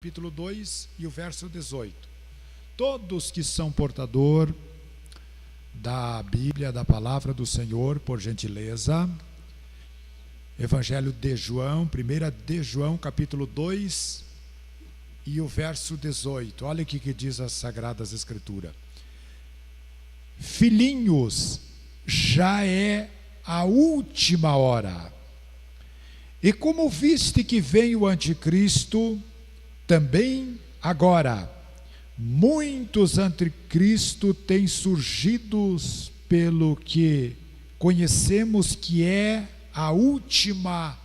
capítulo 2 e o verso 18. Todos que são portador da Bíblia, da palavra do Senhor, por gentileza. Evangelho de João, 1 de João, capítulo 2 e o verso 18. Olha o que diz as Sagradas Escrituras. Filhinhos, já é a última hora. E como viste que vem o anticristo, também agora muitos anticristo têm surgido, pelo que conhecemos que é a última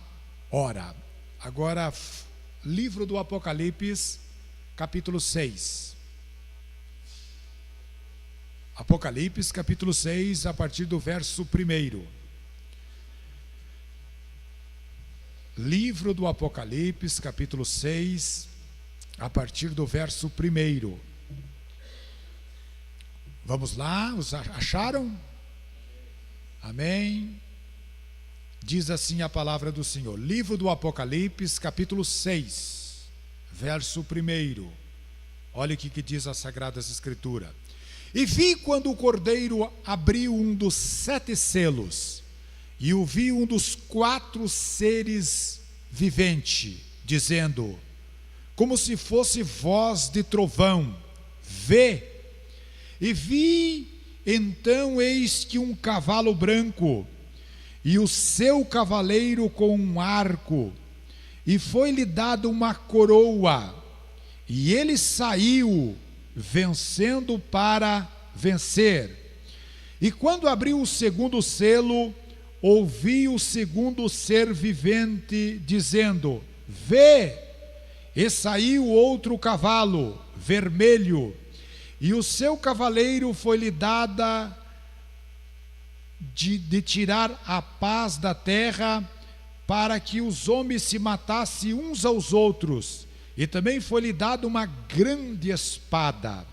hora. Agora, livro do Apocalipse, capítulo 6. Apocalipse, capítulo 6, a partir do verso 1. Livro do Apocalipse, capítulo 6, a partir do verso 1. Vamos lá, os acharam? Amém? Diz assim a palavra do Senhor. Livro do Apocalipse, capítulo 6, verso 1. Olha o que diz as Sagradas Escrituras. E vi quando o Cordeiro abriu um dos 7 selos, e ouvi um dos 4 seres viventes, dizendo, como se fosse voz de trovão, vê. E vi, então, eis que um cavalo branco, e o seu cavaleiro com um arco, e foi-lhe dado uma coroa, e ele saiu, vencendo para vencer. E quando abriu o segundo selo, ouvi o segundo ser vivente dizendo, vê. E saiu outro cavalo, vermelho, e o seu cavaleiro foi-lhe dada de tirar a paz da terra, para que os homens se matassem uns aos outros, e também foi-lhe dada uma grande espada.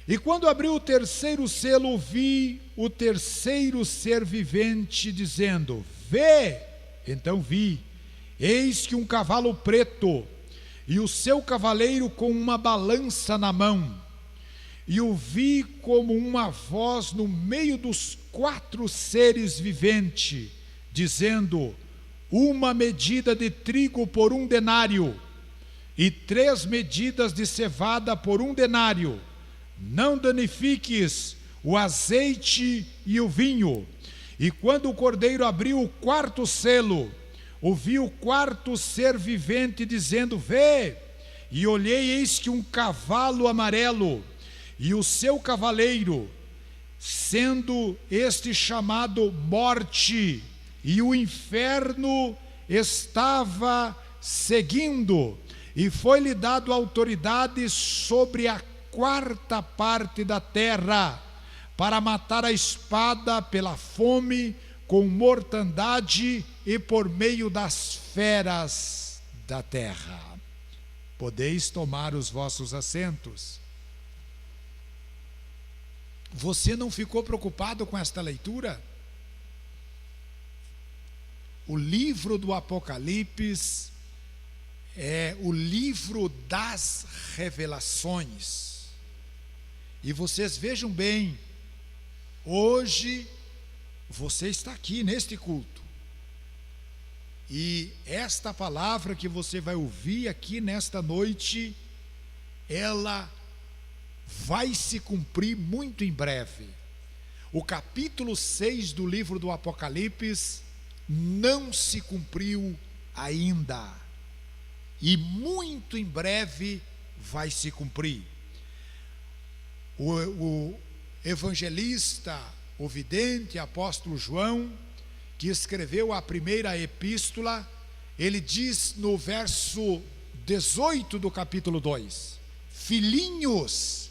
E quando abriu o terceiro selo, ouvi o terceiro ser vivente dizendo, vê. Então vi, eis que um cavalo preto, e o seu cavaleiro com uma balança na mão, e o vi como uma voz no meio dos 4 seres viventes, dizendo, uma medida de trigo por 1 denário, e 3 medidas de cevada por 1 denário, não danifiques o azeite e o vinho. E quando o Cordeiro abriu o 4º selo, ouvi o 4º ser vivente dizendo, vê. E olhei, eis que um cavalo amarelo, e o seu cavaleiro, sendo este chamado Morte, e o inferno estava seguindo, e foi-lhe dado autoridade sobre a 4ª parte da terra, para matar a espada pela fome, com mortandade e por meio das feras da terra. Podeis tomar os vossos assentos. Você não ficou preocupado com esta leitura? O livro do Apocalipse é o livro das revelações. E vocês vejam bem, hoje você está aqui neste culto. E esta palavra que você vai ouvir aqui nesta noite, ela vai se cumprir muito em breve. O capítulo 6 do livro do Apocalipse não se cumpriu ainda. E muito em breve vai se cumprir. O evangelista, o vidente, apóstolo João, que escreveu a primeira epístola, ele diz no verso 18 do capítulo 2, filhinhos,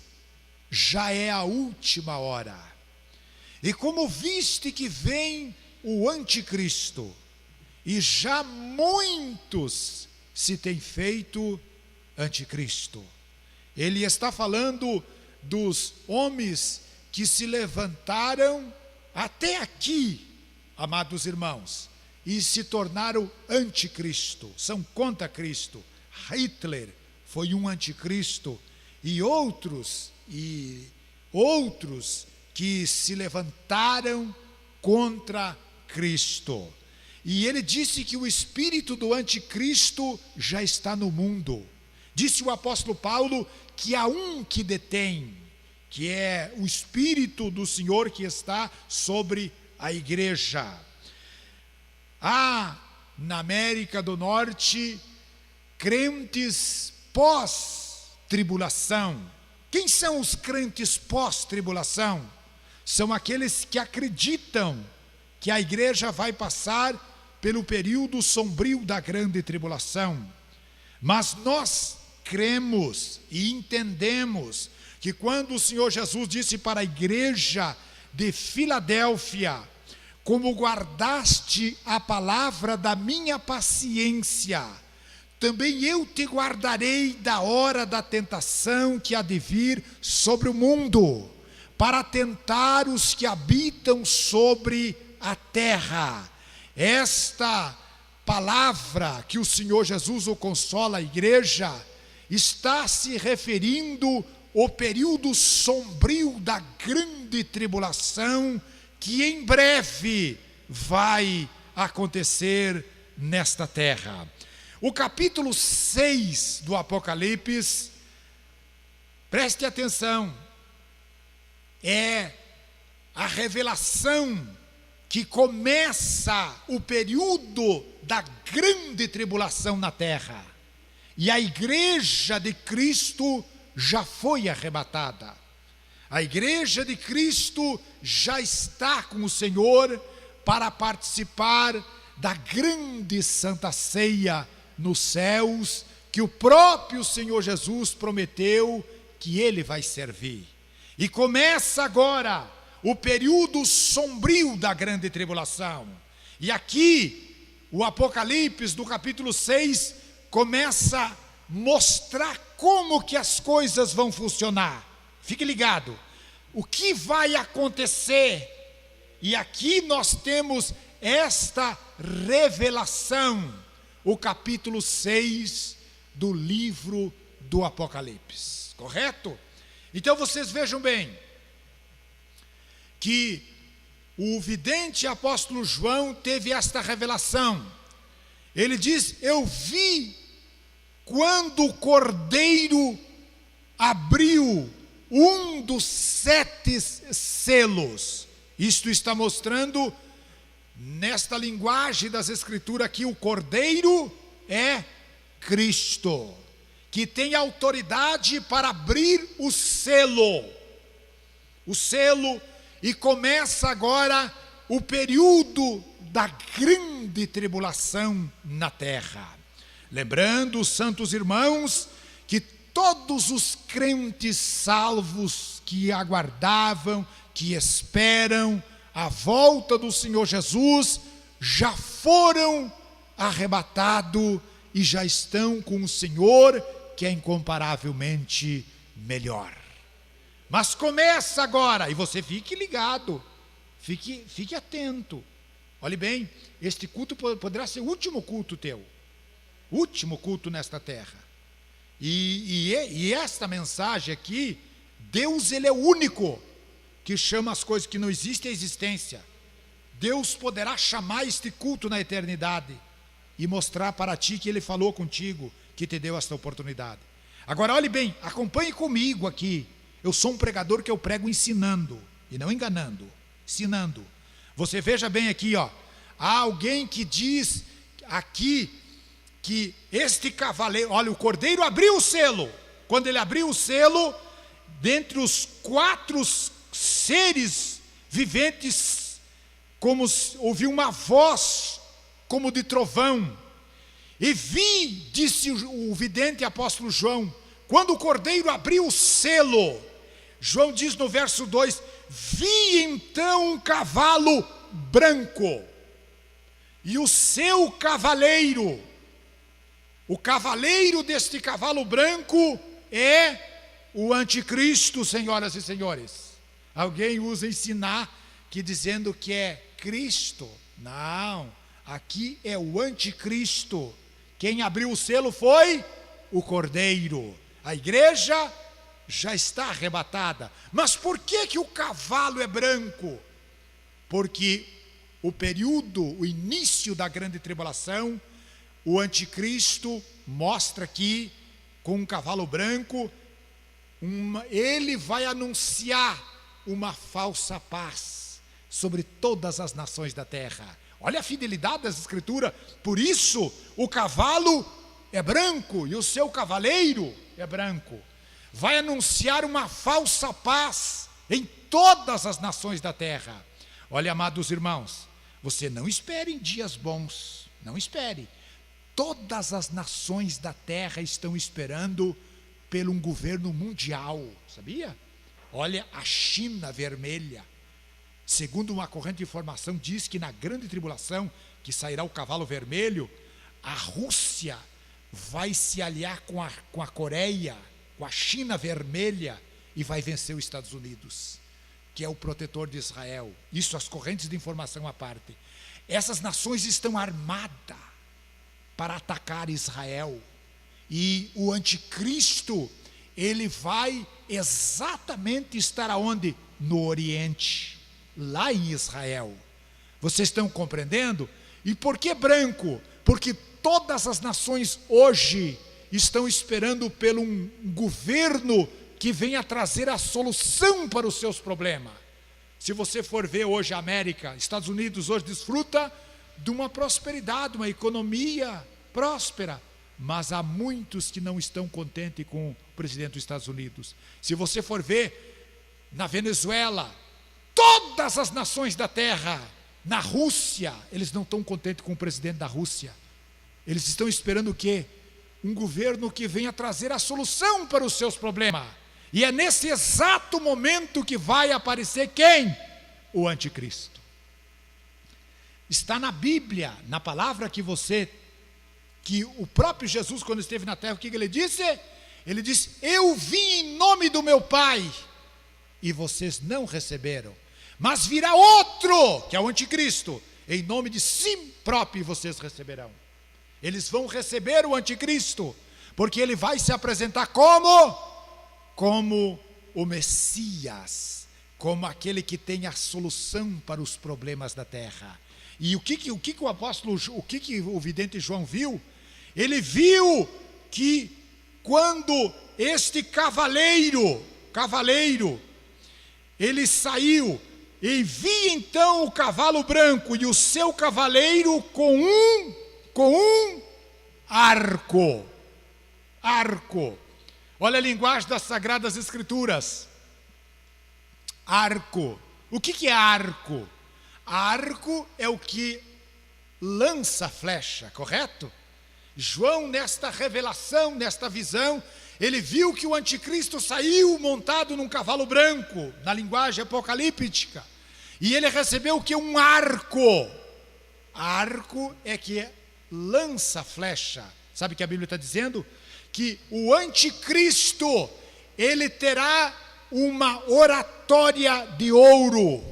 já é a última hora. E como viste que vem o anticristo, e já muitos se têm feito anticristo. Ele está falando dos homens que se levantaram até aqui, amados irmãos, e se tornaram anticristo, são contra Cristo. Hitler foi um anticristo, e outros que se levantaram contra Cristo. E ele disse que o espírito do anticristo já está no mundo. Disse o apóstolo Paulo que há um que detém, que é o espírito do Senhor que está sobre a igreja. Há na América do Norte crentes pós-tribulação. Quem são os crentes pós-tribulação? São aqueles que acreditam que a igreja vai passar pelo período sombrio da grande tribulação. Mas nós cremos e entendemos que quando o Senhor Jesus disse para a igreja de Filadélfia: como guardaste a palavra da minha paciência, também eu te guardarei da hora da tentação que há de vir sobre o mundo, para tentar os que habitam sobre a terra. Esta palavra que o Senhor Jesus o consola a igreja está se referindo ao período sombrio da grande tribulação que em breve vai acontecer nesta terra. O capítulo 6 do Apocalipse, preste atenção, é a revelação que começa o período da grande tribulação na terra. E a igreja de Cristo já foi arrebatada. A igreja de Cristo já está com o Senhor para participar da grande santa ceia nos céus, que o próprio Senhor Jesus prometeu que ele vai servir. E começa agora o período sombrio da grande tribulação. E aqui o Apocalipse do capítulo 6 começa a mostrar como que as coisas vão funcionar. Fique ligado, o que vai acontecer? E aqui nós temos esta revelação, o capítulo 6 do livro do Apocalipse, correto? Então vocês vejam bem, que o vidente apóstolo João teve esta revelação. Ele diz: eu vi quando o Cordeiro abriu um dos 7 selos. Isto está mostrando, nesta linguagem das Escrituras, que o Cordeiro é Cristo, que tem autoridade para abrir o selo. E começa agora o período da grande tribulação na terra. Lembrando, os santos irmãos, que todos os crentes salvos que aguardavam, que esperam a volta do Senhor Jesus, já foram arrebatados e já estão com o Senhor, que é incomparavelmente melhor. Mas começa agora, e você fique ligado, fique atento. Olhe bem, este culto poderá ser o último culto teu, último culto nesta terra. E esta mensagem aqui, Deus, ele é o único que chama as coisas que não existem à existência. Deus poderá chamar este culto na eternidade e mostrar para ti que ele falou contigo, que te deu esta oportunidade. Agora olhe bem, acompanhe comigo aqui. Eu sou um pregador que eu prego ensinando e não enganando, ensinando. Você veja bem aqui, ó, há alguém que diz aqui que este cavaleiro, olha, o Cordeiro abriu o selo. Quando ele abriu o selo, dentre os 4 seres viventes, como ouvi uma voz como de trovão. E vi, disse o vidente apóstolo João, quando o Cordeiro abriu o selo, João diz no verso 2, vi então um cavalo branco, e o seu cavaleiro, o cavaleiro deste cavalo branco é o anticristo, senhoras e senhores. Alguém usa ensinar que dizendo que é Cristo. Não, aqui é o anticristo. Quem abriu o selo foi o Cordeiro. A igreja já está arrebatada. Mas por que o cavalo é branco? Porque o período, o início da grande tribulação, o anticristo mostra aqui com um cavalo branco, ele vai anunciar uma falsa paz sobre todas as nações da terra. Olha a fidelidade das escrituras. Por isso o cavalo é branco e o seu cavaleiro é branco. Vai anunciar uma falsa paz em todas as nações da terra. Olha, amados irmãos, você não espere em dias bons, não espere. Todas as nações da terra estão esperando por um governo mundial, sabia? Olha, a China vermelha, segundo uma corrente de informação, diz que na grande tribulação, que sairá o cavalo vermelho, a Rússia vai se aliar com a Coreia, com a China vermelha, e vai vencer os Estados Unidos, que é o protetor de Israel. Isso, as correntes de informação à parte. Essas nações estão armadas para atacar Israel. E o anticristo, ele vai exatamente estar aonde? No Oriente, lá em Israel. Vocês estão compreendendo? E por que branco? Porque todas as nações hoje estão esperando por um governo que venha trazer a solução para os seus problemas. Se você for ver hoje a América, Estados Unidos hoje desfruta de uma prosperidade, uma economia próspera, mas há muitos que não estão contentes com o presidente dos Estados Unidos. Se você for ver na Venezuela, todas as nações da terra, na Rússia, eles não estão contentes com o presidente da Rússia. Eles estão esperando o quê? Um governo que venha trazer a solução para os seus problemas. E é nesse exato momento que vai aparecer quem? O anticristo. Está na Bíblia, na palavra que o próprio Jesus, quando esteve na terra, o que ele disse? Ele disse: eu vim em nome do meu Pai, e vocês não receberam. Mas virá outro, que é o anticristo, em nome de si próprio, e vocês receberão. Eles vão receber o anticristo, porque ele vai se apresentar como o Messias, como aquele que tem a solução para os problemas da terra. E o que o apóstolo, o vidente João viu? Ele viu que quando este cavaleiro, ele saiu, e vi então o cavalo branco e o seu cavaleiro com um arco. Olha a linguagem das Sagradas Escrituras. Arco. O que é arco? Arco é o que lança flecha, correto? João, nesta revelação, nesta visão, ele viu que o anticristo saiu montado num cavalo branco, na linguagem apocalíptica, e ele recebeu o que? Um arco. Arco é que lança flecha. Sabe o que a Bíblia está dizendo? Que o anticristo, ele terá uma oratória de ouro,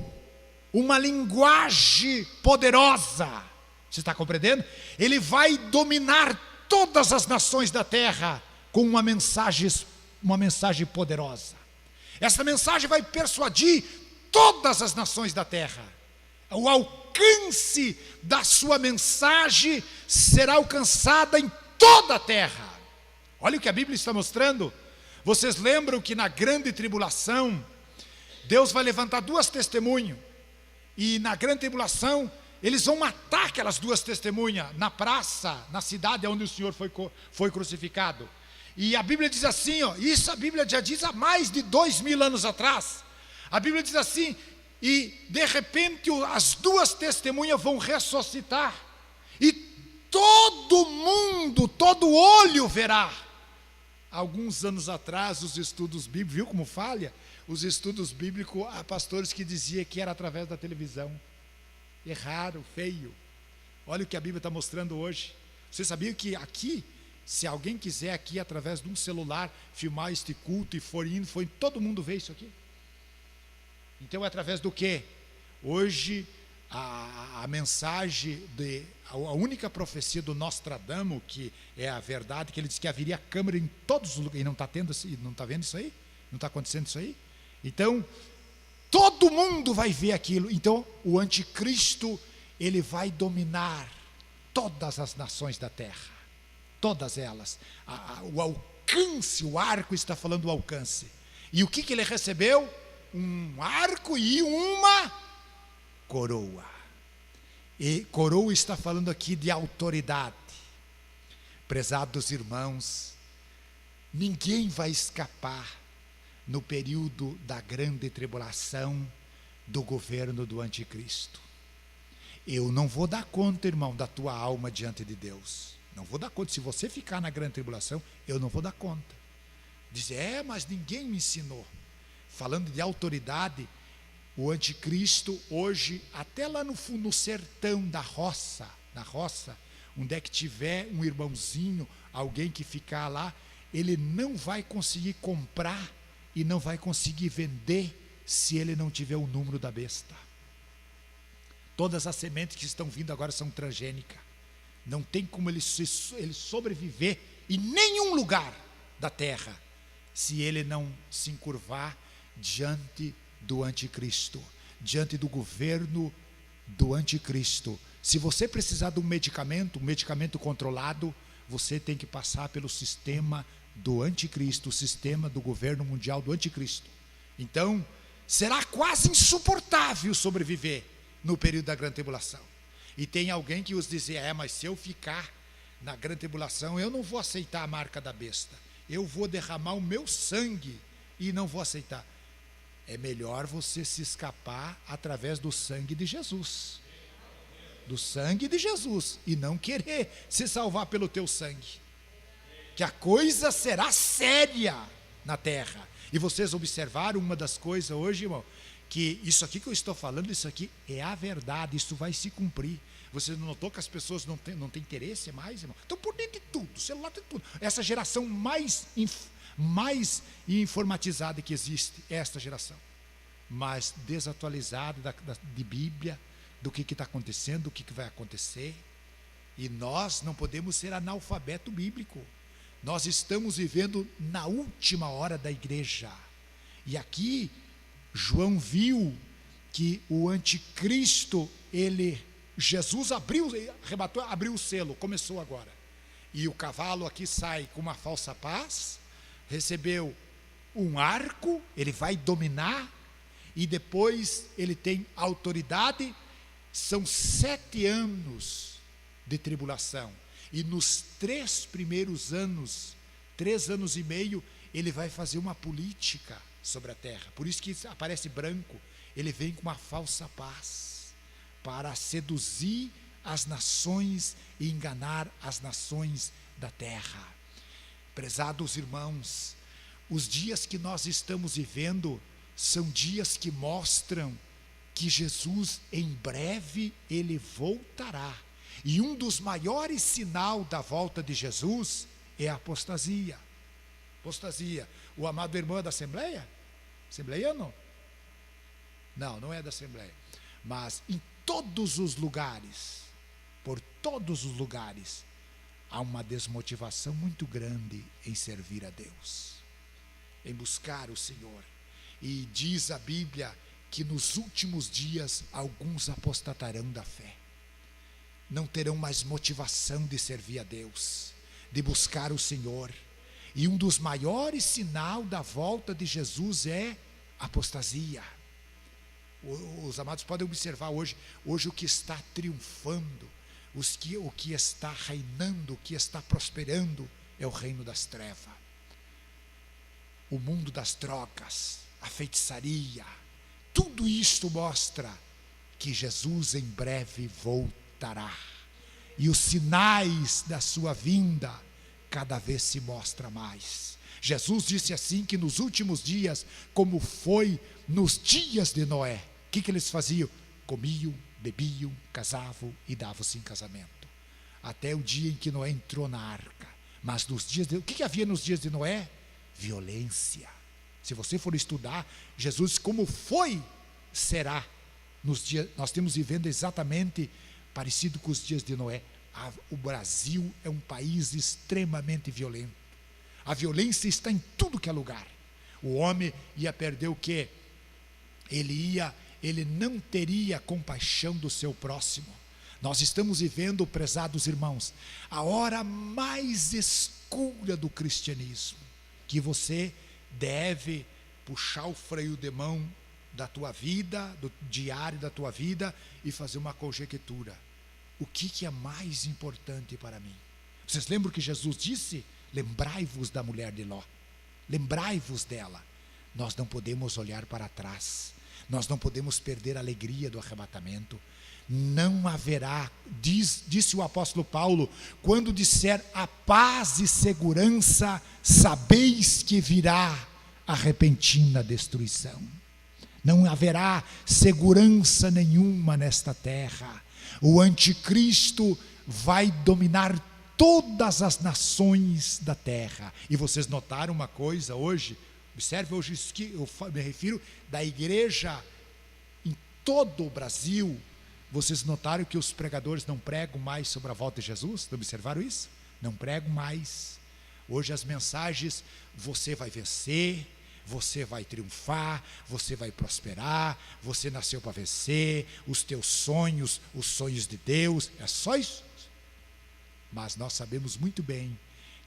uma linguagem poderosa. Você está compreendendo? Ele vai dominar todas as nações da terra com uma mensagem poderosa. Essa mensagem vai persuadir todas as nações da terra. O alcance da sua mensagem será alcançada em toda a terra. Olha o que a Bíblia está mostrando. Vocês lembram que na grande tribulação, Deus vai levantar duas testemunhas. E na grande tribulação, eles vão matar aquelas duas testemunhas na praça, na cidade onde o Senhor foi crucificado. E a Bíblia diz assim, isso a Bíblia já diz há mais de 2000 anos atrás. A Bíblia diz assim: e de repente as duas testemunhas vão ressuscitar, e todo mundo, todo olho verá. Alguns anos atrás, os estudos bíblicos, viu como falha? Os estudos bíblicos, há pastores que diziam que era através da televisão. Erraram, feio. Olha o que a Bíblia está mostrando hoje. Você sabia que aqui, se alguém quiser aqui, através de um celular, filmar este culto e todo mundo vê isso aqui? Então é através do quê? Hoje a mensagem a única profecia do Nostradamus, que é a verdade, que ele diz que haveria câmera em todos os lugares, e não está tendo, não está vendo isso aí? Não está acontecendo isso aí? Então, todo mundo vai ver aquilo. Então, o anticristo, ele vai dominar todas as nações da terra, todas elas. O alcance, o arco está falando do alcance. E o que ele recebeu? Um arco e uma coroa. E coroa está falando aqui de autoridade. Prezados irmãos, ninguém vai escapar no período da grande tribulação do governo do anticristo. Eu não vou dar conta, irmão, da tua alma diante de Deus. Não vou dar conta. Se você ficar na grande tribulação, eu não vou dar conta. Dizer, mas ninguém me ensinou. Falando de autoridade, o anticristo hoje, até lá no sertão da roça, onde é que tiver um irmãozinho, alguém que ficar lá, ele não vai conseguir comprar e não vai conseguir vender se ele não tiver o número da besta. Todas as sementes que estão vindo agora são transgênicas. Não tem como ele sobreviver em nenhum lugar da terra se ele não se encurvar diante do anticristo, diante do governo do anticristo. Se você precisar de um medicamento controlado, você tem que passar pelo sistema do anticristo, o sistema do governo mundial do anticristo. Então, será quase insuportável sobreviver no período da grande tribulação. E tem alguém que os dizer, mas se eu ficar na grande tribulação, eu não vou aceitar a marca da besta. Eu vou derramar o meu sangue e não vou aceitar. É melhor você se escapar através do sangue de Jesus. Do sangue de Jesus. E não querer se salvar pelo teu sangue. Que a coisa será séria na terra. E vocês observaram uma das coisas hoje, irmão, que isso aqui que eu estou falando, isso aqui é a verdade, isso vai se cumprir. Você não notou que as pessoas não têm interesse mais, irmão? Estão por dentro de tudo, celular tem tudo. Essa geração mais informatizada que existe, é esta geração. Mas desatualizada de Bíblia, do que está acontecendo, do que vai acontecer. E nós não podemos ser analfabeto bíblico. Nós estamos vivendo na última hora da igreja. E aqui, João viu que o anticristo, Jesus abriu o selo, começou agora. E o cavalo aqui sai com uma falsa paz, recebeu um arco, ele vai dominar, e depois ele tem autoridade. São 7 anos de tribulação. E nos 3 primeiros anos, 3 anos e meio, ele vai fazer uma política sobre a terra. Por isso que aparece branco. Ele vem com uma falsa paz para seduzir as nações e enganar as nações da terra. Prezados irmãos, os dias que nós estamos vivendo são dias que mostram que Jesus em breve ele voltará. E um dos maiores sinais da volta de Jesus é a apostasia. Apostasia. O amado irmão é da Assembleia? Assembleiano? Não é da Assembleia. Mas em todos os lugares, por todos os lugares, há uma desmotivação muito grande em servir a Deus, em buscar o Senhor. E diz a Bíblia que nos últimos dias alguns apostatarão da fé. Não terão mais motivação de servir a Deus, de buscar o Senhor. E um dos maiores sinais da volta de Jesus é a apostasia. Os amados podem observar hoje o que está triunfando, o que está reinando, o que está prosperando é o reino das trevas. O mundo das drogas, a feitiçaria, tudo isto mostra que Jesus em breve voltará. E os sinais da sua vinda cada vez se mostra mais. Jesus disse assim que nos últimos dias, como foi nos dias de Noé, o que eles faziam? Comiam, bebiam, casavam e davam-se em casamento. Até o dia em que Noé entrou na arca. Mas nos dias o que havia nos dias de Noé? Violência. Se você for estudar, Jesus, como foi, será Nós estamos vivendo exatamente parecido com os dias de Noé. O Brasil é um país extremamente violento. A violência está em tudo que é lugar. O homem ia perder o quê? Ele não teria compaixão do seu próximo. Nós estamos vivendo, prezados irmãos, a hora mais escura do cristianismo, que você deve puxar o freio de mão da tua vida, do diário da tua vida, e fazer uma conjectura. O que é mais importante para mim? Vocês lembram que Jesus disse? Lembrai-vos da mulher de Ló. Lembrai-vos dela. Nós não podemos olhar para trás. Nós não podemos perder a alegria do arrebatamento. Não haverá, disse o apóstolo Paulo, quando disser a paz e segurança, sabeis que virá a repentina destruição. Não haverá segurança nenhuma nesta terra. O anticristo vai dominar todas as nações da terra. E vocês notaram uma coisa hoje? Observe hoje isso que eu me refiro da igreja em todo o Brasil. Vocês notaram que os pregadores não pregam mais sobre a volta de Jesus? Observaram isso? Não pregam mais. Hoje as mensagens, você vai vencer, você vai triunfar, você vai prosperar, você nasceu para vencer, os teus sonhos, os sonhos de Deus, é só isso. Mas nós sabemos muito bem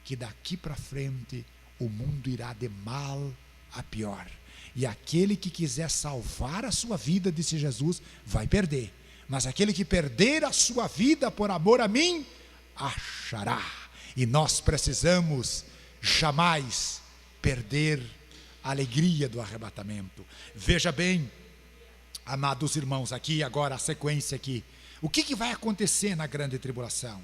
que daqui para frente o mundo irá de mal a pior. E aquele que quiser salvar a sua vida, disse Jesus, vai perder. Mas aquele que perder a sua vida por amor a mim, achará. E nós precisamos jamais perder a alegria do arrebatamento. Veja bem, amados irmãos, aqui agora a sequência aqui. O que vai acontecer na grande tribulação?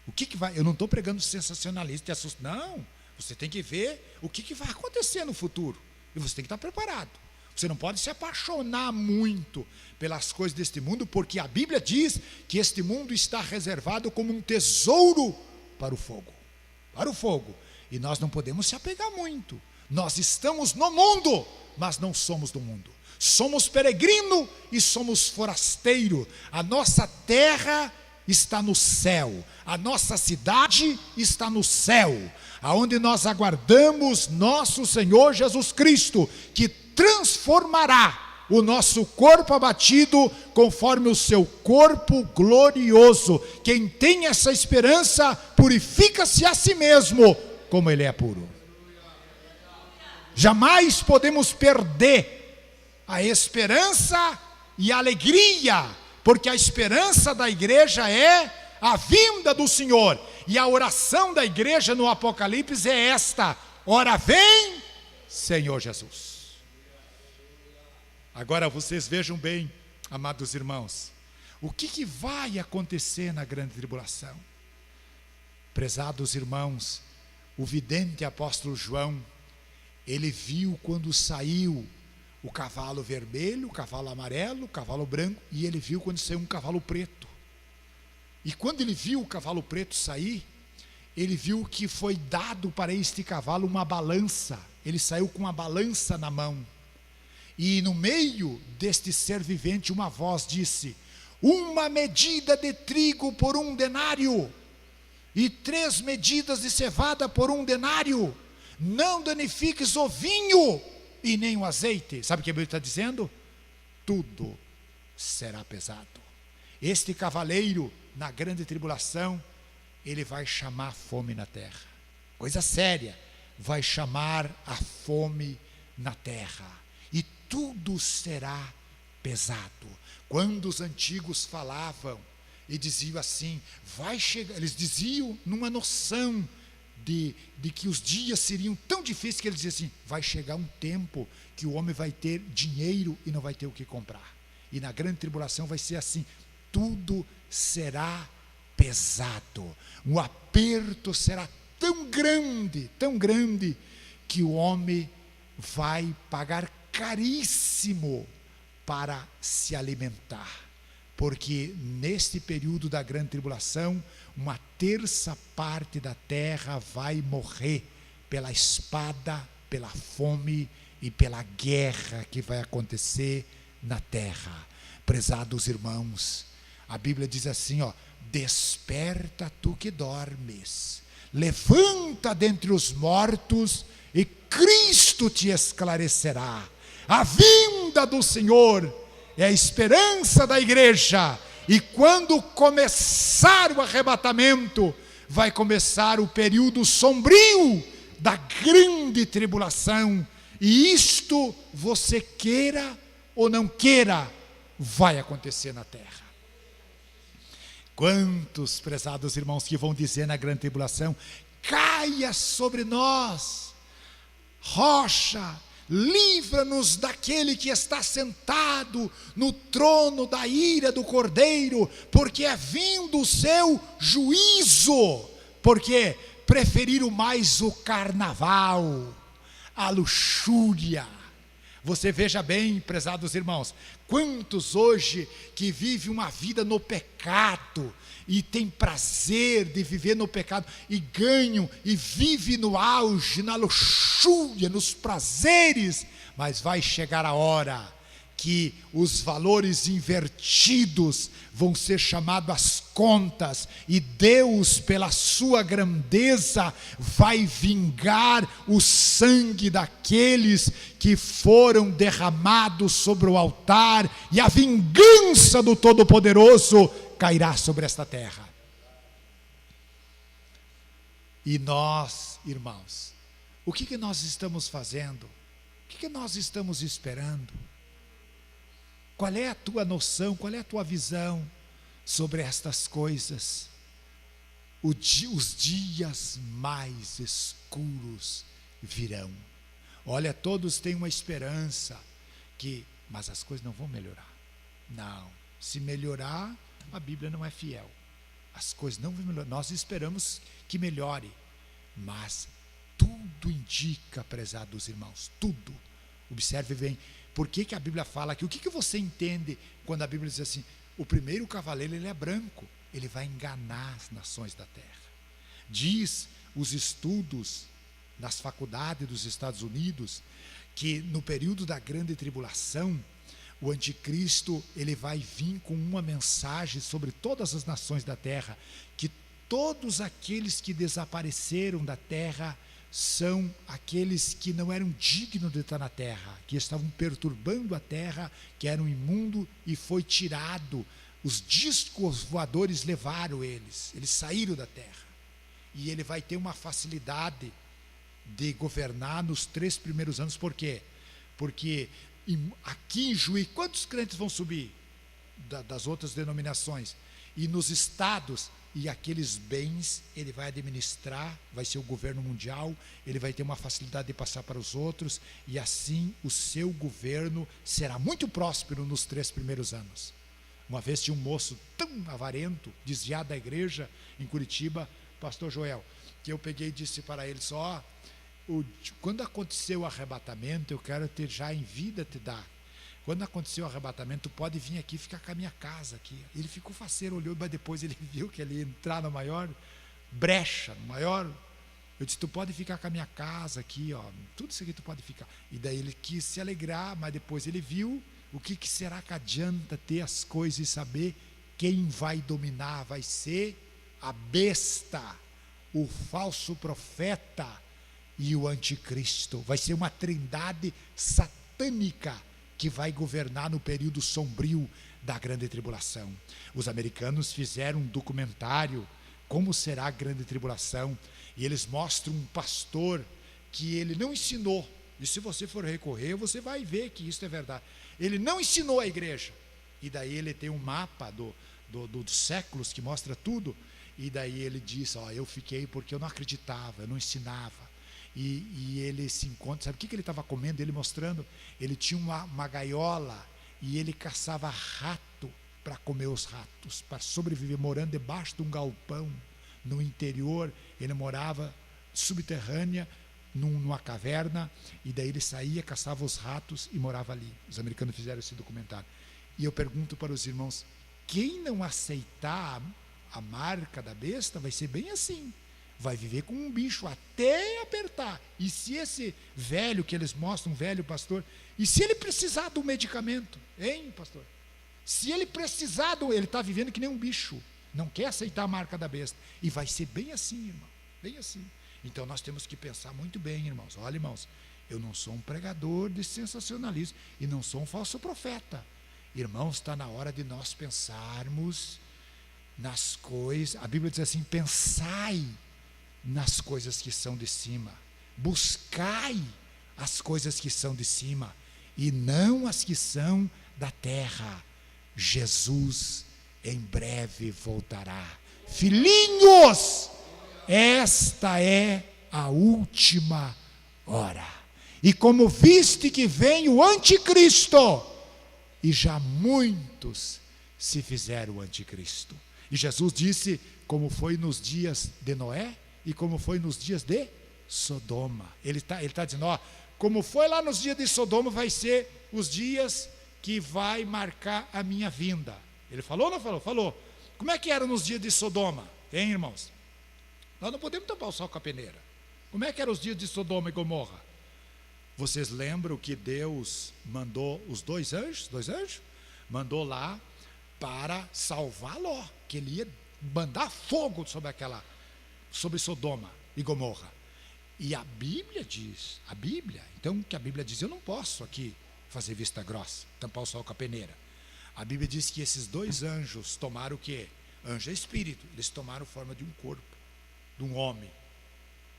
O que vai? Eu não estou pregando sensacionalista e assusto. Não, você tem que ver o que vai acontecer no futuro. E você tem que estar preparado. Você não pode se apaixonar muito pelas coisas deste mundo, porque a Bíblia diz que este mundo está reservado como um tesouro para o fogo. Para o fogo. E nós não podemos se apegar muito. Nós estamos no mundo, mas não somos do mundo. Somos peregrino e somos forasteiro. A nossa terra está no céu. A nossa cidade está no céu, aonde nós aguardamos nosso Senhor Jesus Cristo, que transformará o nosso corpo abatido conforme o seu corpo glorioso. Quem tem essa esperança purifica-se a si mesmo, como ele é puro. Jamais podemos perder a esperança e a alegria, porque a esperança da igreja é a vinda do Senhor, e a oração da igreja no Apocalipse é esta: ora vem, Senhor Jesus. Agora vocês vejam bem, amados irmãos, o que vai acontecer na grande tribulação. Prezados irmãos, o vidente apóstolo João, ele viu quando saiu o cavalo vermelho, o cavalo amarelo, o cavalo branco, e ele viu quando saiu um cavalo preto. E quando ele viu o cavalo preto sair, ele viu que foi dado para este cavalo uma balança. Ele saiu com uma balança na mão. E no meio deste ser vivente uma voz disse: uma medida de trigo por 1 denário, e 3 medidas de cevada por 1 denário. Não danifiques o vinho e nem o azeite. Sabe o que a Bíblia está dizendo? Tudo será pesado. Este cavaleiro, na grande tribulação, ele vai chamar fome na terra. Coisa séria. Vai chamar a fome na terra. E tudo será pesado. Quando os antigos falavam e diziam assim, vai chegar, eles diziam numa noção de que os dias seriam tão difíceis, que eles diziam assim, vai chegar um tempo que o homem vai ter dinheiro e não vai ter o que comprar. E na grande tribulação vai ser assim, tudo será pesado. O aperto será tão grande, que o homem vai pagar caríssimo para se alimentar. Porque neste período da grande tribulação, 1/3 parte da terra vai morrer pela espada, pela fome e pela guerra que vai acontecer na terra. Prezados irmãos, a Bíblia diz assim, ó: desperta tu que dormes, levanta dentre os mortos e Cristo te esclarecerá. A vinda do Senhor é a esperança da igreja, e quando começar o arrebatamento, vai começar o período sombrio da grande tribulação, e isto, você queira ou não queira, vai acontecer na terra. Quantos, prezados irmãos, que vão dizer na grande tribulação: caia sobre nós, rocha, livra-nos daquele que está sentado no trono da ira do Cordeiro, porque é vindo o seu juízo, porque preferiram mais o carnaval, a luxúria. Você veja bem, prezados irmãos, quantos hoje que vivem uma vida no pecado, e tem prazer de viver no pecado, e ganham, e vivem no auge, na luxúria, nos prazeres, mas vai chegar a hora que os valores invertidos vão ser chamados às contas, e Deus, pela sua grandeza, vai vingar o sangue daqueles que foram derramados sobre o altar, e a vingança do Todo-Poderoso cairá sobre esta terra. E nós, irmãos, o que nós estamos fazendo? O que nós estamos esperando? Qual é a tua noção, qual é a tua visão sobre estas coisas? Os dias mais escuros virão. Olha, todos têm uma esperança, mas as coisas não vão melhorar. Não, se melhorar, a Bíblia não é fiel. As coisas não vão melhorar, nós esperamos que melhore, mas tudo indica, prezados irmãos, tudo. Observe bem. Por que a Bíblia fala aqui? O que você entende quando a Bíblia diz assim: o primeiro cavaleiro, ele é branco, ele vai enganar as nações da terra. Diz os estudos nas faculdades dos Estados Unidos que no período da grande tribulação, o anticristo, ele vai vir com uma mensagem sobre todas as nações da terra, que todos aqueles que desapareceram da terra são aqueles que não eram dignos de estar na terra, que estavam perturbando a terra, que eram imundos, e foi tirado. Os discos voadores levaram eles saíram da terra, e ele vai ter uma facilidade de governar nos 3 primeiros anos. Por quê? Porque aqui em Juí, quantos crentes vão subir das outras denominações? E nos estados, e aqueles bens ele vai administrar, vai ser o governo mundial, ele vai ter uma facilidade de passar para os outros, e assim o seu governo será muito próspero nos 3 primeiros anos. Uma vez tinha um moço tão avarento, desviado da igreja em Curitiba, pastor Joel, que eu peguei e disse para ele só: quando acontecer o arrebatamento, eu quero ter já em vida te dar. Quando aconteceu o arrebatamento, pode vir aqui ficar com a minha casa aqui. Ele ficou faceiro, olhou, mas depois ele viu que ele ia entrar na maior brecha, no maior. Eu disse: tu pode ficar com a minha casa aqui, ó, tudo isso aqui tu pode ficar. E daí ele quis se alegrar, mas depois ele viu o que será que adianta ter as coisas e saber quem vai dominar. Vai ser a besta, o falso profeta e o anticristo. Vai ser uma trindade satânica que vai governar no período sombrio da grande tribulação. Os americanos fizeram um documentário, Como Será a Grande Tribulação, e eles mostram um pastor que ele não ensinou, e se você for recorrer, você vai ver que isso é verdade. Ele não ensinou a igreja, e daí ele tem um mapa dos séculos que mostra tudo, e daí ele diz: ó, eu fiquei porque eu não acreditava, eu não ensinava. E ele se encontra, sabe o que ele estava comendo? Ele mostrando, ele tinha uma gaiola, e ele caçava rato para comer os ratos, para sobreviver, morando debaixo de um galpão, no interior. Ele morava subterrânea, numa caverna, e daí ele saía, caçava os ratos e morava ali. Os americanos fizeram esse documentário. E eu pergunto para os irmãos: quem não aceitar a marca da besta, vai ser bem assim. Vai viver com um bicho até apertar. E se esse velho que eles mostram, um velho pastor, e se ele precisar do medicamento, hein, pastor? Se ele precisar, ele está vivendo que nem um bicho, não quer aceitar a marca da besta. E vai ser bem assim, irmão, bem assim. Então nós temos que pensar muito bem, irmãos. Olha, irmãos, eu não sou um pregador de sensacionalismo e não sou um falso profeta. Irmãos, está na hora de nós pensarmos nas coisas. A Bíblia diz assim: pensai nas coisas que são de cima, buscai as coisas que são de cima e não as que são da terra. Jesus em breve voltará. Filhinhos, esta é a última hora. E como viste que vem o anticristo, e já muitos se fizeram o anticristo. E Jesus disse como foi nos dias de Noé e como foi nos dias de Sodoma. Ele tá dizendo, ó, como foi lá nos dias de Sodoma, vai ser os dias que vai marcar a minha vinda. Ele falou ou não falou? Falou. Como é que era nos dias de Sodoma? Hein, irmãos? Nós não podemos tapar o sol com a peneira. Como é que eram os dias de Sodoma e Gomorra? Vocês lembram que Deus mandou os dois anjos? Mandou lá para salvar Ló, que ele ia mandar fogo sobre Sodoma e Gomorra. E a Bíblia diz, então que a Bíblia diz, eu não posso aqui fazer vista grossa, tampar o sol com a peneira. A Bíblia diz que esses dois anjos tomaram o quê? Anjo é espírito, eles tomaram forma de um corpo, de um homem,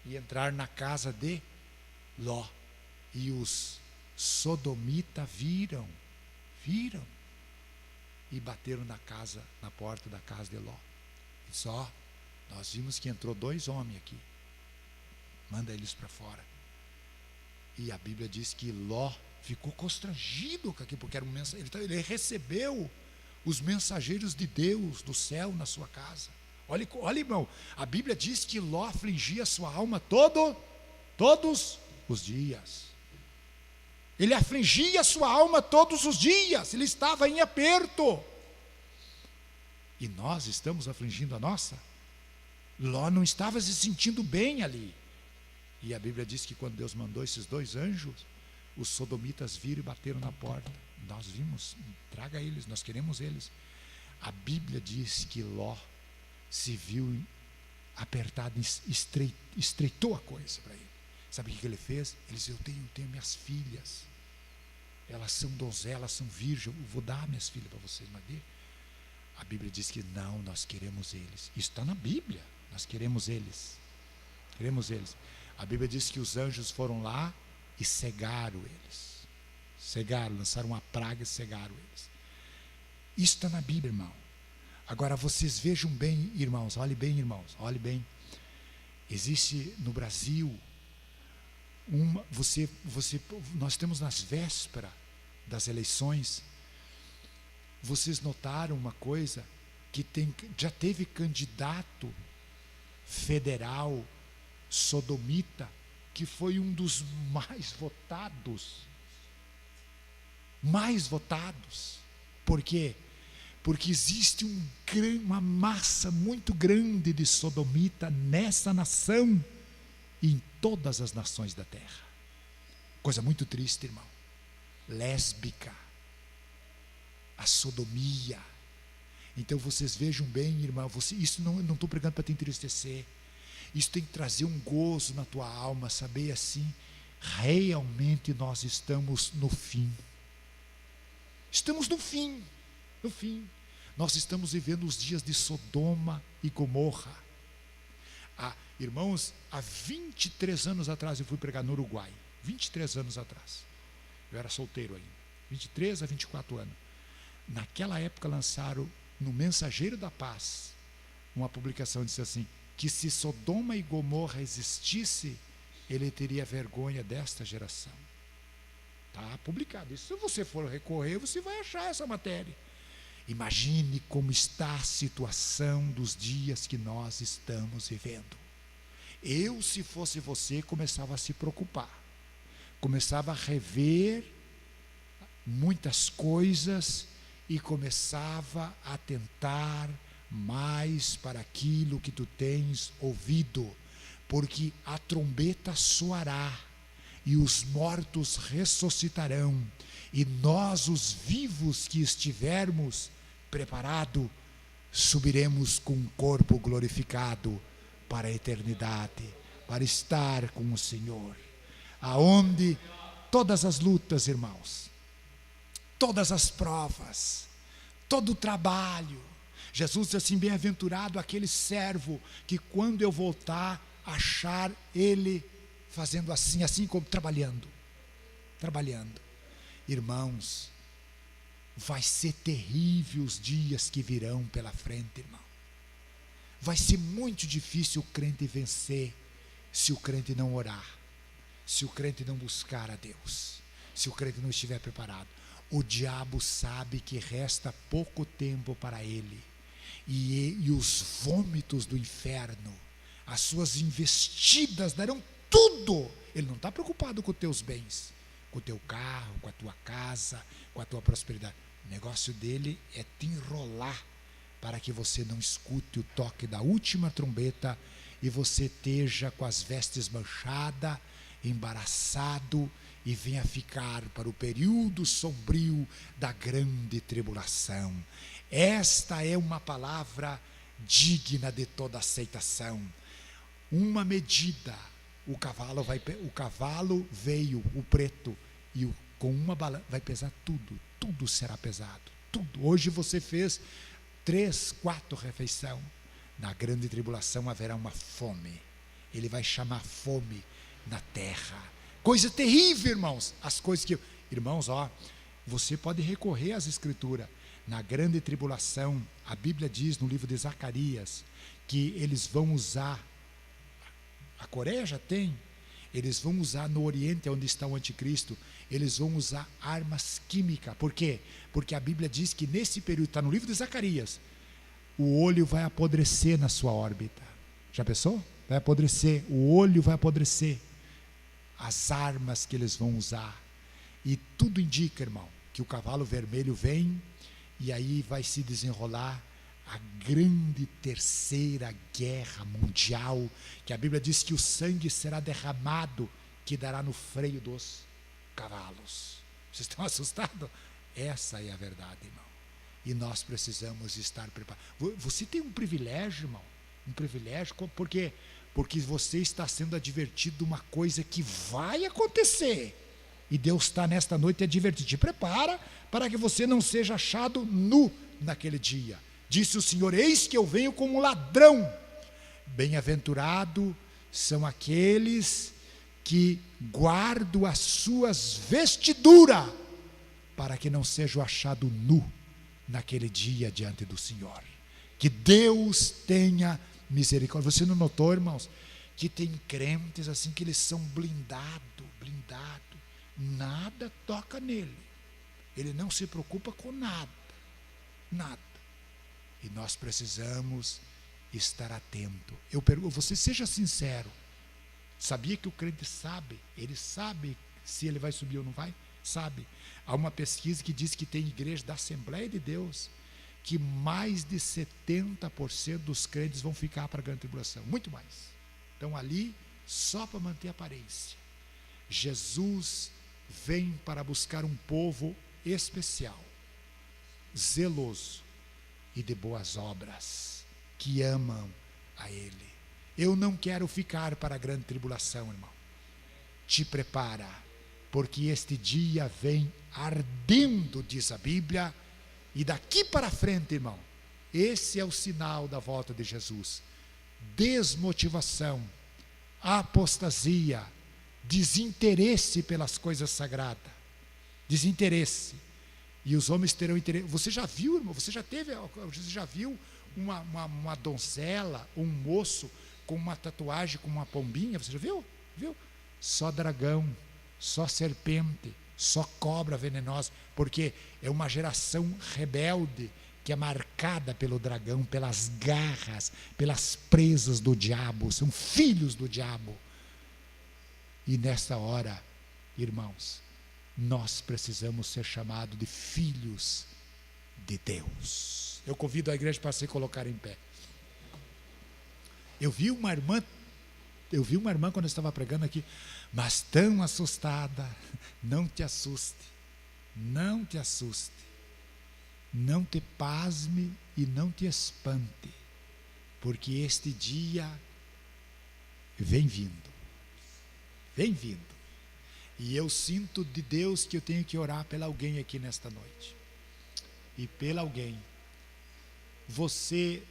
e entraram na casa de Ló. E os sodomitas viram, e bateram na porta da casa de Ló. E só, nós vimos que entrou dois homens aqui, manda eles para fora. E a Bíblia diz que Ló ficou constrangido com aquilo, porque era um mensageiro, ele recebeu os mensageiros de Deus do céu na sua casa. Olha, irmão, a Bíblia diz que Ló afligia a sua alma todos os dias. Ele afligia a sua alma todos os dias, ele estava em aperto. E nós estamos afligindo a nossa? Ló não estava se sentindo bem ali. E a Bíblia diz que quando Deus mandou esses dois anjos, os sodomitas viram e bateram na porta. Nós vimos, traga eles, nós queremos eles. A Bíblia diz que Ló se viu apertado, estreitou a coisa para ele. Sabe o que ele fez? Ele disse, eu tenho minhas filhas, elas são donzelas, são virgens, eu vou dar minhas filhas para vocês, mas a Bíblia diz que não, nós queremos eles. Isso está na Bíblia, nós queremos eles. A Bíblia diz que os anjos foram lá e cegaram eles. Lançaram uma praga e cegaram eles. Isso está na Bíblia, irmão. Agora vocês vejam bem, irmãos, olhem bem. Existe no Brasil nós temos nas vésperas das eleições, vocês notaram uma coisa, que já teve candidato federal sodomita, que foi um dos mais votados. Por quê? Porque existe uma massa muito grande de sodomita nessa nação e em todas as nações da terra. Coisa muito triste, irmão. Lésbica, a sodomia. Então vocês vejam bem, irmão, isso não estou pregando para te entristecer. Isso tem que trazer um gozo na tua alma, saber assim, realmente nós estamos no fim. Estamos no fim. Nós estamos vivendo os dias de Sodoma e Gomorra. Irmãos, há 23 anos atrás eu fui pregar no Uruguai. 23 anos atrás. Eu era solteiro ainda. 23 a 24 anos. Naquela época lançaram no Mensageiro da Paz uma publicação, disse assim, que se Sodoma e Gomorra existisse, ele teria vergonha desta geração. Está publicado. E se você for recorrer, você vai achar essa matéria. Imagine como está a situação dos dias que nós estamos vivendo. Eu, se fosse você, começava a se preocupar. Começava a rever muitas coisas e começava a atentar mais para aquilo que tu tens ouvido, porque a trombeta soará e os mortos ressuscitarão e nós, os vivos que estivermos preparados, subiremos com um corpo glorificado para a eternidade, para estar com o Senhor, aonde todas as lutas, irmãos, todas as provas, todo o trabalho, Jesus diz assim: bem-aventurado aquele servo que quando eu voltar, achar ele fazendo assim, assim como trabalhando. Irmãos, vai ser terrível os dias que virão pela frente, irmão. Vai ser muito difícil o crente vencer, se o crente não orar, se o crente não buscar a Deus, se o crente não estiver preparado. O diabo sabe que resta pouco tempo para ele, e os vômitos do inferno, as suas investidas darão tudo. Ele não está preocupado com os teus bens, com o teu carro, com a tua casa, com a tua prosperidade. O negócio dele é te enrolar para que você não escute o toque da última trombeta e você esteja com as vestes manchadas, embaraçado, e venha ficar para o período sombrio da grande tribulação. Esta é uma palavra digna de toda aceitação. Uma medida, o cavalo veio, o preto, e com uma balança vai pesar tudo será pesado, tudo. Hoje você fez 3, 4 refeições, na grande tribulação haverá uma fome, ele vai chamar fome na terra, coisa terrível, irmãos, as coisas que, irmãos, você pode recorrer às escrituras, na grande tribulação, a Bíblia diz no livro de Zacarias, que eles vão usar, a Coreia já tem, eles vão usar no Oriente, onde está o anticristo, eles vão usar armas químicas. Por quê? Porque a Bíblia diz que nesse período, está no livro de Zacarias, o olho vai apodrecer na sua órbita. Já pensou? Vai apodrecer, o olho vai apodrecer. As armas que eles vão usar. E tudo indica, irmão, que o cavalo vermelho vem, e aí vai se desenrolar a grande terceira guerra mundial, que a Bíblia diz que o sangue será derramado, que dará no freio dos cavalos. Vocês estão assustados? Essa é a verdade, irmão. E nós precisamos estar preparados. Você tem um privilégio, irmão, um privilégio, por quê? Porque você está sendo advertido de uma coisa que vai acontecer, e Deus está nesta noite a advertir. Te prepara para que você não seja achado nu naquele dia. Disse o Senhor: eis que eu venho como ladrão. Bem-aventurado são aqueles que guardam as suas vestiduras, para que não sejam achados nu naquele dia diante do Senhor. Que Deus tenha misericórdia. Você não notou, irmãos, que tem crentes assim que eles são blindados, nada toca nele, ele não se preocupa com nada. E nós precisamos estar atento. Eu pergunto, você seja sincero, sabia que o crente sabe, ele sabe se ele vai subir ou não vai? Sabe. Há uma pesquisa que diz que tem igreja da Assembleia de Deus que mais de 70% dos crentes vão ficar para a grande tribulação, muito mais. Então ali só para manter a aparência. Jesus vem para buscar um povo especial, zeloso e de boas obras, que amam a Ele. Eu não quero ficar para a grande tribulação, irmão. Te prepara, porque este dia vem ardendo, diz a Bíblia, e daqui para frente, irmão, esse é o sinal da volta de Jesus. Desmotivação, apostasia, desinteresse pelas coisas sagradas, desinteresse, e os homens terão interesse. Você já viu, irmão, você já viu uma donzela, um moço com uma tatuagem, com uma pombinha? Você já viu? Só dragão, só serpente, só cobra venenosa, porque é uma geração rebelde, que é marcada pelo dragão, pelas garras, pelas presas do diabo, são filhos do diabo. E nesta hora, irmãos, nós precisamos ser chamados de filhos de Deus. Eu convido a igreja para se colocar em pé. Eu vi uma irmã quando eu estava pregando aqui, mas tão assustada. Não te assuste, não te assuste, não te pasme e não te espante, porque este dia vem vindo, vem vindo. E eu sinto de Deus que eu tenho que orar pela alguém aqui nesta noite. E pela alguém, você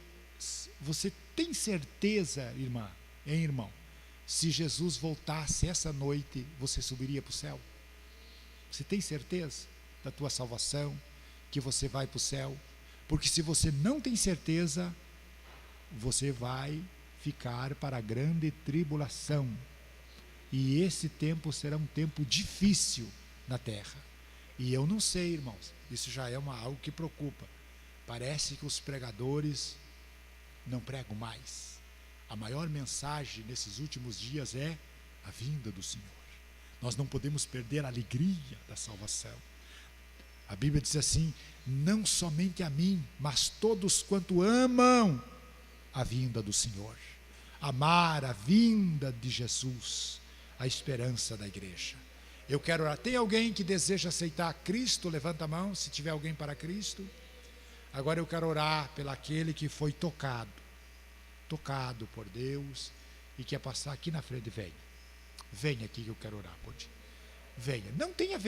tem certeza, irmã, hein, irmão? Se Jesus voltasse essa noite, você subiria para o céu? Você tem certeza da tua salvação, que você vai para o céu? Porque se você não tem certeza, você vai ficar para a grande tribulação. E esse tempo será um tempo difícil na terra. E eu não sei, irmãos, isso já é algo que preocupa. Parece que os pregadores não pregam mais. A maior mensagem nesses últimos dias é a vinda do Senhor. Nós não podemos perder a alegria da salvação. A Bíblia diz assim: não somente a mim, mas todos quanto amam a vinda do Senhor. Amar a vinda de Jesus, a esperança da igreja. Eu quero orar. Tem alguém que deseja aceitar Cristo? Levanta a mão, se tiver alguém para Cristo. Agora eu quero orar pelo aquele que foi tocado por Deus e quer passar aqui na frente. Venha aqui que eu quero orar por ti. Venha, não tenha vergonha.